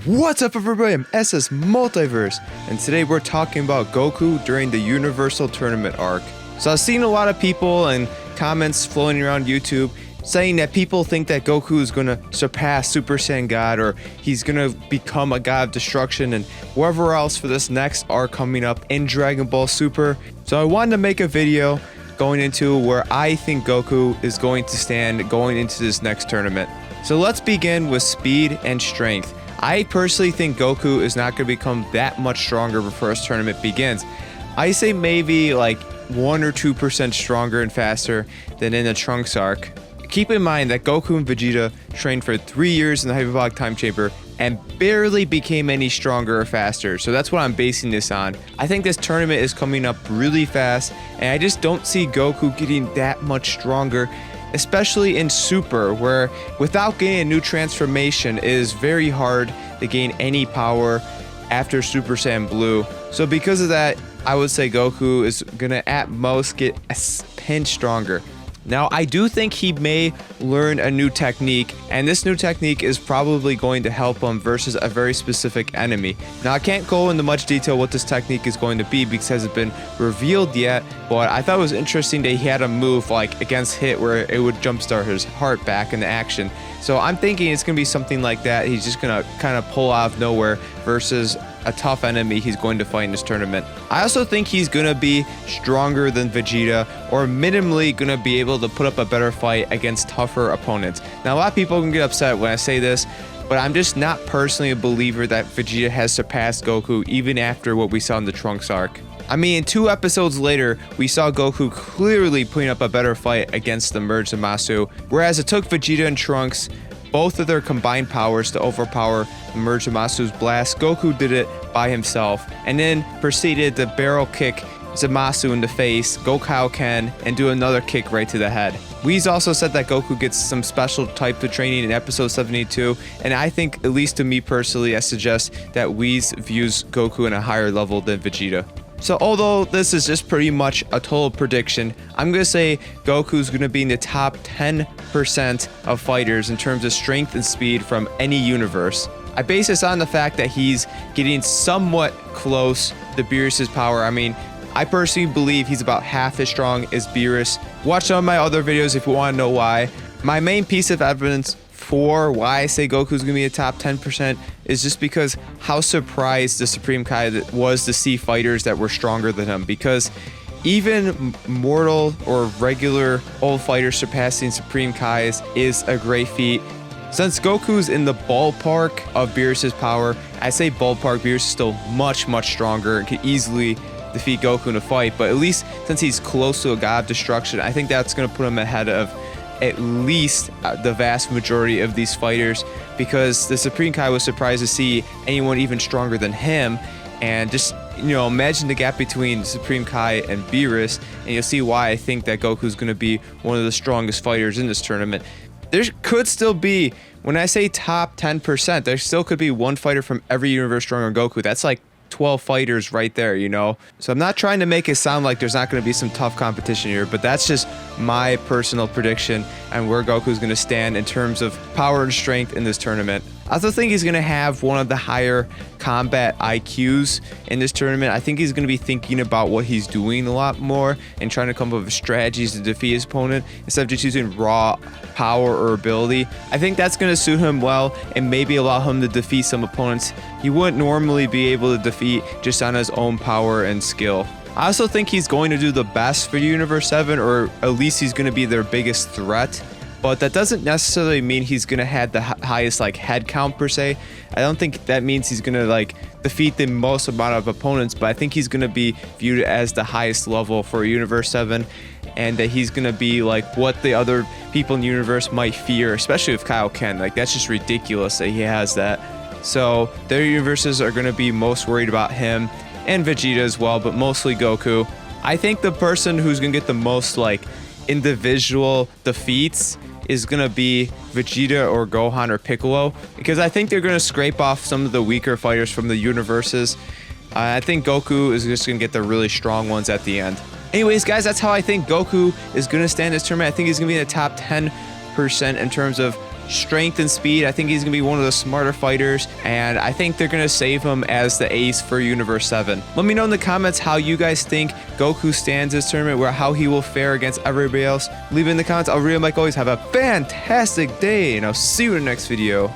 What's up everybody, I'm SS Multiverse, and today we're talking about Goku during the Universal Tournament arc. So I've seen a lot of people and comments floating around YouTube saying that people think that Goku is going to surpass Super Saiyan God, or he's going to become a god of destruction and wherever else for this next arc coming up in Dragon Ball Super. So I wanted to make a video going into where I think Goku is going to stand going into this next tournament. So let's begin with speed and strength. I personally think Goku is not going to become that much stronger before this tournament begins. I say maybe like 1 or 2% stronger and faster than in the Trunks arc. Keep in mind that Goku and Vegeta trained for 3 years in the Hyperbolic Time Chamber and barely became any stronger or faster. So that's what I'm basing this on. I think this tournament is coming up really fast, and I just don't see Goku getting that much stronger, especially in Super, where without getting a new transformation, it is very hard to gain any power after Super Saiyan Blue. So because of that, I would say Goku is gonna at most get a pinch stronger. Now, I do think he may learn a new technique, and this new technique is probably going to help him versus a very specific enemy. Now, I can't go into much detail what this technique is going to be because it hasn't been revealed yet, but I thought it was interesting that he had a move like against Hit where it would jumpstart his heart back into action. So I'm thinking it's going to be something like that. He's just going to kind of pull out of nowhere versus a tough enemy he's going to fight in this tournament. I also think he's going to be stronger than Vegeta, or minimally going to be able to put up a better fight against tougher opponents. Now, a lot of people can get upset when I say this, but I'm just not personally a believer that Vegeta has surpassed Goku even after what we saw in the Trunks arc. I mean, 2 episodes later, we saw Goku clearly putting up a better fight against the merged Zamasu, whereas it took Vegeta and Trunks both of their combined powers to overpower the merged Zamasu's blast. Goku did it by himself, and then proceeded to barrel kick Zamasu in the face, go Kaioken, and do another kick right to the head. Whis also said that Goku gets some special type of training in episode 72, and I think, at least to me personally, I suggest that Whis views Goku in a higher level than Vegeta. So although this is just pretty much a total prediction, I'm going to say Goku's going to be in the top 10% of fighters in terms of strength and speed from any universe. I base this on the fact that he's getting somewhat close to Beerus's power. I mean, I personally believe he's about half as strong as Beerus. Watch some of my other videos if you want to know why. My main piece of evidence for why I say Goku's gonna be a top 10% is just because how surprised the Supreme Kai was to see fighters that were stronger than him, because even mortal or regular old fighters surpassing Supreme Kais is a great feat. Since Goku's in the ballpark of Beerus's power, I say ballpark, Beerus is still much stronger and could easily defeat Goku in a fight, but at least since he's close to a god of destruction, I think that's gonna put him ahead of at least the vast majority of these fighters, because the Supreme Kai was surprised to see anyone even stronger than him. And just, you know, imagine the gap between Supreme Kai and Beerus, and you'll see why I think that Goku's going to be one of the strongest fighters in this tournament. There could still be, when I say top 10%, there still could be one fighter from every universe stronger than Goku. That's like 12 fighters right there, you know? So I'm not trying to make it sound like there's not going to be some tough competition here, but that's just my personal prediction and where Goku's going to stand in terms of power and strength in this tournament. I also think he's going to have one of the higher combat IQs in this tournament. I think he's going to be thinking about what he's doing a lot more and trying to come up with strategies to defeat his opponent instead of just using raw power or ability. I think that's going to suit him well and maybe allow him to defeat some opponents he wouldn't normally be able to defeat just on his own power and skill. I also think he's going to do the best for Universe 7, or at least he's going to be their biggest threat. But that doesn't necessarily mean he's going to have the highest like head count per se. I don't think that means he's going to like defeat the most amount of opponents, but I think he's going to be viewed as the highest level for Universe 7, and that he's going to be like what the other people in the universe might fear, especially with Kaioken. Like, that's just ridiculous that he has that. So their universes are going to be most worried about him, and Vegeta as well, but mostly Goku. I think the person who's going to get the most like individual defeats is going to be Vegeta or Gohan or Piccolo, because I think they're going to scrape off some of the weaker fighters from the universes. I think Goku is just going to get the really strong ones at the end. Anyways, guys, that's how I think Goku is going to stand this tournament. I think he's going to be in the top 10% in terms of strength and speed. I think he's going to be one of the smarter fighters, and I think they're going to save him as the ace for Universe 7. Let me know in the comments how you guys think Goku stands this tournament, or how he will fare against everybody else. Leave it in the comments. I'll read them like always. Have a fantastic day, and I'll see you in the next video.